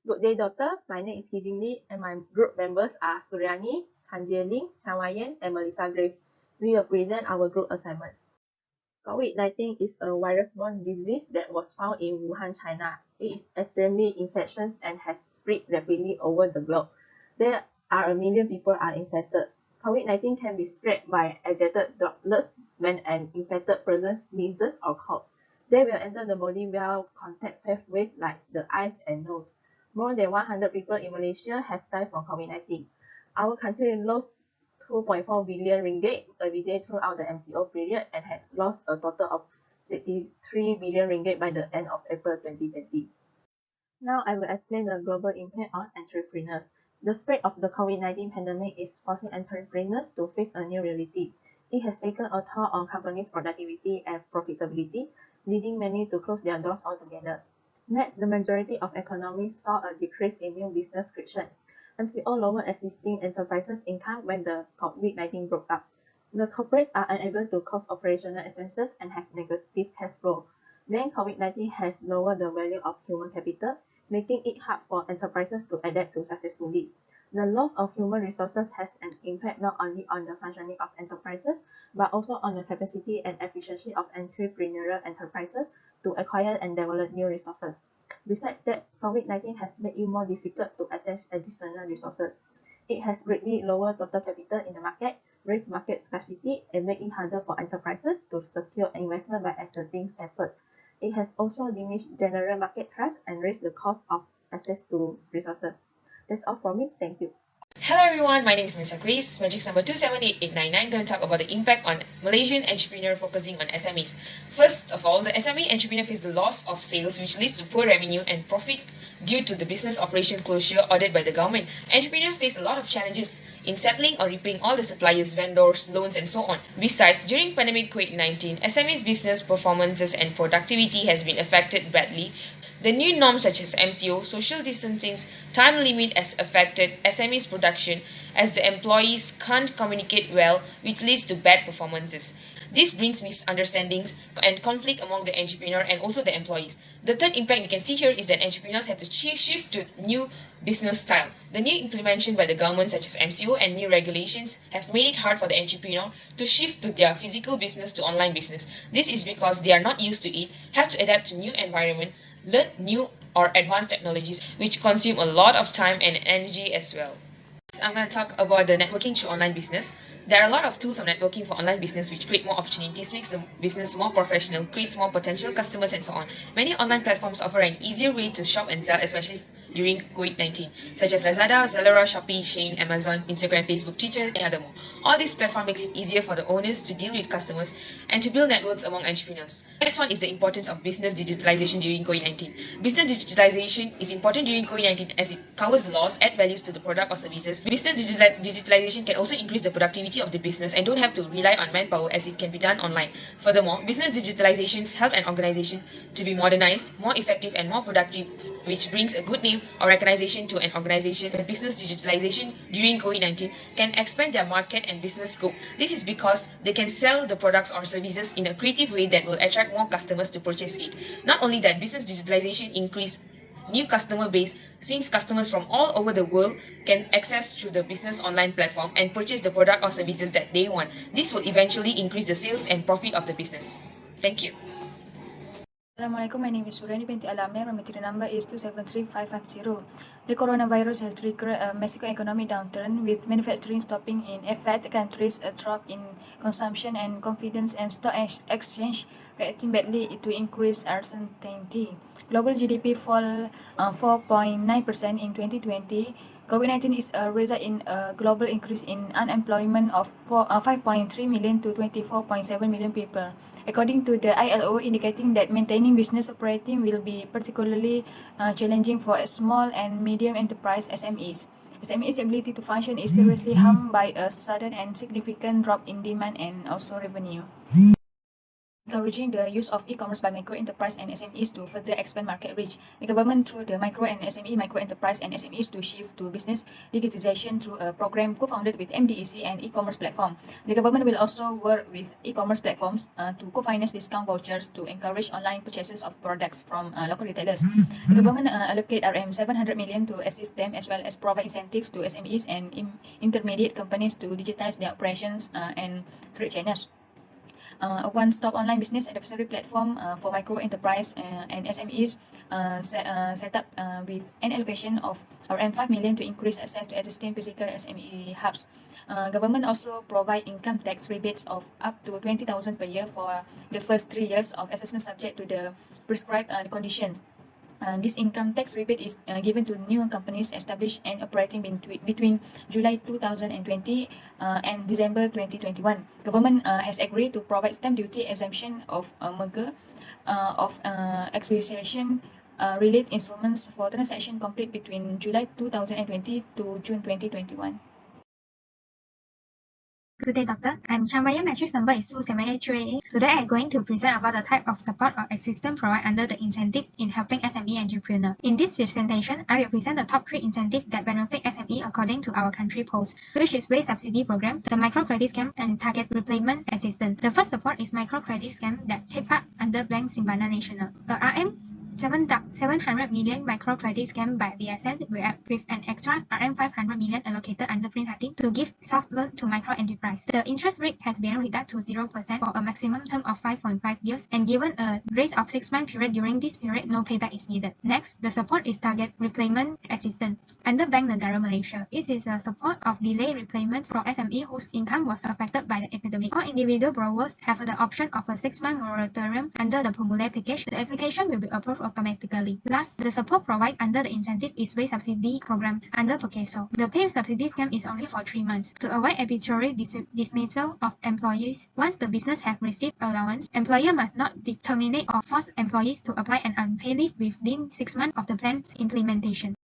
Good day, Doctor. My name is Jing Lee, and my group members are Suriani, Ling, Yan, and Melissa Grace. We will present our group assignment. COVID-19 is a virus-borne disease that was found in Wuhan, China. It is extremely infectious and has spread rapidly over the globe. There are a million people are infected. COVID-19 can be spread by ejected droplets when an infected person sneezes or coughs. They will enter the body via contact pathways like the eyes and nose. More than 100 people in Malaysia have died from COVID-19. Our country lost 2.4 billion ringgit every day throughout the MCO period and had lost a total of 63 billion ringgit by the end of April 2020. Now I will explain the global impact on entrepreneurs. The spread of the COVID-19 pandemic is forcing entrepreneurs to face a new reality. It has taken a toll on companies' productivity and profitability, leading many to close their doors altogether. Next, the majority of economies saw a decrease in new business creation. MCO lowered existing enterprises' income when the COVID-19 broke out. The corporates are unable to cost operational expenses and have negative cash flow. Then COVID-19 has lowered the value of human capital, making it hard for enterprises to adapt to successfully. The loss of human resources has an impact not only on the functioning of enterprises, but also on the capacity and efficiency of entrepreneurial enterprises to acquire and develop new resources. Besides that, COVID-19 has made it more difficult to access additional resources. It has greatly lowered total capital in the market, raised market scarcity, and made it harder for enterprises to secure investment by exerting effort. It has also diminished general market trust and raised the cost of access to resources. That's all from me. Thank you. Hello everyone, my name is Melissa Grace, Matrix number 278899, going to talk about the impact on Malaysian entrepreneur focusing on SMEs. First of all, the SME entrepreneur faces the loss of sales which leads to poor revenue and profit due to the business operation closure ordered by the government. Entrepreneurs face a lot of challenges in settling or repaying all the suppliers, vendors, loans and so on. Besides, during pandemic COVID-19, SMEs business performances and productivity has been affected badly. The new norms such as MCO, social distancing, time limit has affected SMEs production as the employees can't communicate well, which leads to bad performances. This brings misunderstandings and conflict among the entrepreneur and also the employees. The third impact we can see here is that entrepreneurs have to shift to new business style. The new implementation by the government such as MCO and new regulations have made it hard for the entrepreneur to shift to their physical business to online business. This is because they are not used to it, have to adapt to new environment, learn new or advanced technologies which consume a lot of time and energy as well. I'm going to talk about the networking through online business. There are a lot of tools of networking for online business which create more opportunities, makes the business more professional, creates more potential customers and so on. Many online platforms offer an easier way to shop and sell, especially during COVID-19, such as Lazada, AZRAIN, Shopee, Shein, Amazon, Instagram, Facebook, Twitter, and other more. All these platforms makes it easier for the owners to deal with customers and to build networks among entrepreneurs. Next one is the importance of business digitalization during COVID-19. Business digitalization is important during COVID-19 as it covers the laws, add values to the product or services. Business digitalization can also increase the productivity of the business and don't have to rely on manpower as it can be done online. Furthermore, business digitalizations help an organization to be modernized, more effective and more productive, which brings a good name or recognition to an organization. Business digitalization during COVID-19 can expand their market and business scope. This is because they can sell the products or services in a creative way that will attract more customers to purchase it. Not only that, business digitalization increase new customer base since customers from all over the world can access through the business online platform and purchase the product or services that they want. This will eventually increase the sales and profit of the business. Thank you. Assalamualaikum, my name is SURIANI binti AL-AMER, my material number is 273550. The coronavirus has triggered a massive economic downturn with manufacturing stopping in affected countries, a drop in consumption and confidence, and stock exchange reacting badly to increased uncertainty. Global GDP fall 4.9% in 2020. COVID-19 is a result in a global increase in unemployment of 5.3 million to 24.7 million people. According to the ILO, indicating that maintaining business operating will be particularly challenging for small and medium enterprise SMEs. SMEs' ability to function is seriously harmed by a sudden and significant drop in demand and also revenue. encouraging the use of e-commerce by micro enterprise and SMEs to further expand market reach. The government through the micro and SME, micro enterprise and SMEs to shift to business digitization through a program co-founded with MDEC and e-commerce platform. The government will also work with e-commerce platforms to co-finance discount vouchers to encourage online purchases of products from local retailers. The government allocate RM 700 million to assist them as well as provide incentives to SMEs and intermediate companies to digitize their operations and trade channels. A one-stop online business advisory platform for micro enterprise and SMEs set up with an allocation of RM 5 million to increase access to existing physical SME hubs. Government also provide income tax rebates of up to 20,000 per year for the first 3 years of assessment subject to the prescribed conditions. This income tax rebate is given to new companies established and operating between July 2020 and December 2021. Government has agreed to provide stamp duty exemption of merger of acquisition related instruments for transaction complete between July 2020 to June 2021. Good day, Doctor. I'm Chanwayan. Matrix number is 27838. Today, I'm going to present about the type of support or assistance provided under the incentive in helping SME entrepreneur. In this presentation, I will present the top 3 incentives that benefit SME according to our country polls, which is Wage Subsidy Program, the Microcredit Scheme, and Target Repayment Assistance. The first support is Microcredit Scheme that take part under Bank Simpanan Nasional. The RM 700 million microcredit scheme by BSN with an extra RM 500 million allocated under Prihatin to give soft loan to micro enterprise. The interest rate has been reduced to 0% for a maximum term of 5.5 years, and given a grace of 6-month period. During this period, no payback is needed. Next, the support is Target Repayment Assistance under Bank Negara Malaysia. It is a support of delay repayments for SME whose income was affected by the epidemic. All individual borrowers have the option of a 6-month moratorium under the Pemulih package. The application will be approved automatically. Last, the support provided under the incentive is Wage Subsidy Program under PERCASO. The pay subsidy scheme is only for 3 months. To avoid arbitrary dismissal of employees, once the business have received allowance, employer must not terminate or force employees to apply an unpaid leave within 6 months of the plan's implementation.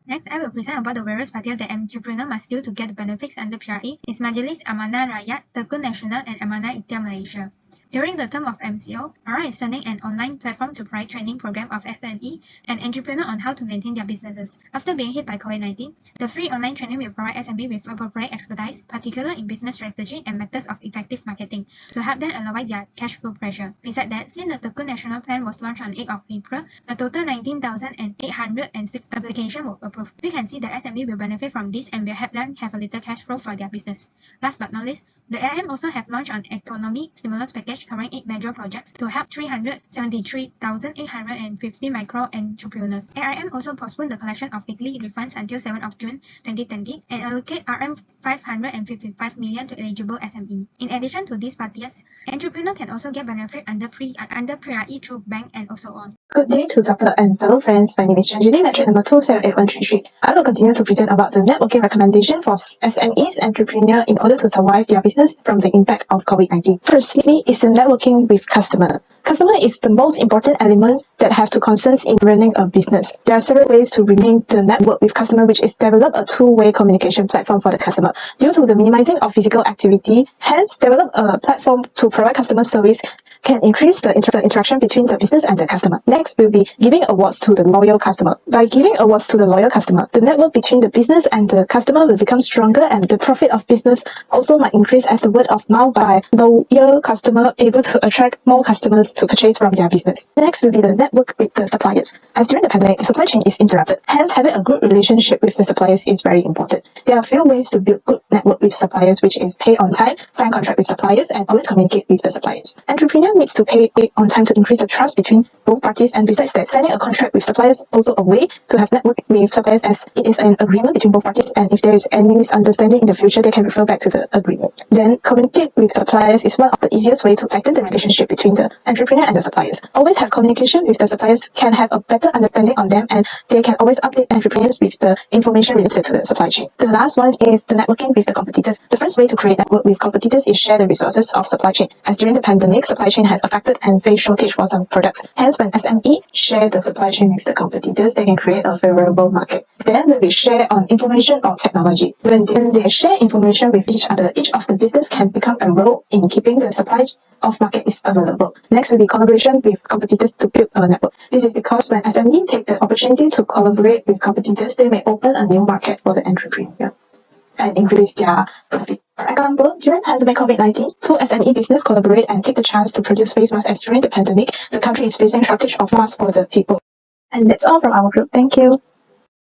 Next, I will present about the various parties that entrepreneur must do to get the benefits under PRE. Is Majlis Amanah Rakyat, Tekun Nasional, and Amanah Ikhtiar Malaysia. During the term of MCO, ARA is starting an online platform to provide training program of FNE and entrepreneurs on how to maintain their businesses. After being hit by COVID-19, the free online training will provide SMB with appropriate expertise, particularly in business strategy and methods of effective marketing, to help them avoid their cash flow pressure. Besides that, since the Tekun National Plan was launched on 8th of April, a total 19,806 applications were approved. We can see the SME will benefit from this and will help them have a little cash flow for their business. Last but not least, the AL-AMER also have launched an economy stimulus package covering 8 major projects to help 373,850 micro entrepreneurs. ARM also postponed the collection of weekly refunds until 7th of June 2020 and allocate RM 555 million to eligible SME. In addition to these parties, entrepreneurs can also get benefit under PRE through bank and also on. Good day to Doctor and fellow friends. My name is Chanjini, metric number 278133. I will continue to present about the networking recommendation for SMEs entrepreneur in order to survive their business from the impact of COVID-19. Firstly is the networking with customer. Customer is the most important element that have to concerns in running a business. There are several ways to remain the network with customer, which is develop a two-way communication platform for the customer. Due to the minimizing of physical activity, hence develop a platform to provide customer service can increase the interaction between the business and the customer. Next will be giving awards to the loyal customer. By giving awards to the loyal customer, the network between the business and the customer will become stronger, and the profit of business also might increase as the word of mouth by loyal customer able to attract more customers to purchase from their business. Next will be the network with the suppliers. As during the pandemic, the supply chain is interrupted. Hence, having a good relationship with the suppliers is very important. There are a few ways to build good network with suppliers, which is pay on time, sign contract with suppliers, and always communicate with the suppliers. Entrepreneur needs to pay on time to increase the trust between both parties, and besides that, signing a contract with suppliers also a way to have network with suppliers, as it is an agreement between both parties, and if there is any misunderstanding in the future, they can refer back to the agreement. Then communicate with suppliers is one of the easiest way to tighten the relationship between the entrepreneur and the suppliers. Always have communication with the suppliers can have a better understanding on them, and they can always update entrepreneurs with the information related to the supply chain. The last one is the networking with the competitors. The first way to create network with competitors is share the resources of supply chain. As during the pandemic, supply chain has affected and face shortage for some products. Hence, when SME share the supply chain with the competitors, they can create a favorable market. Then we will share on information or technology. When they share information with each other, each of the business can become a role in keeping the supply of market is available. Next will be collaboration with competitors to build a network. This is because when SME take the opportunity to collaborate with competitors, they may open a new market for the entrepreneur and increase their profit. For example, during pandemic COVID-19, two SME business collaborate and take the chance to produce face masks as during the pandemic, the country is facing shortage of masks for the people. And that's all from our group. Thank you.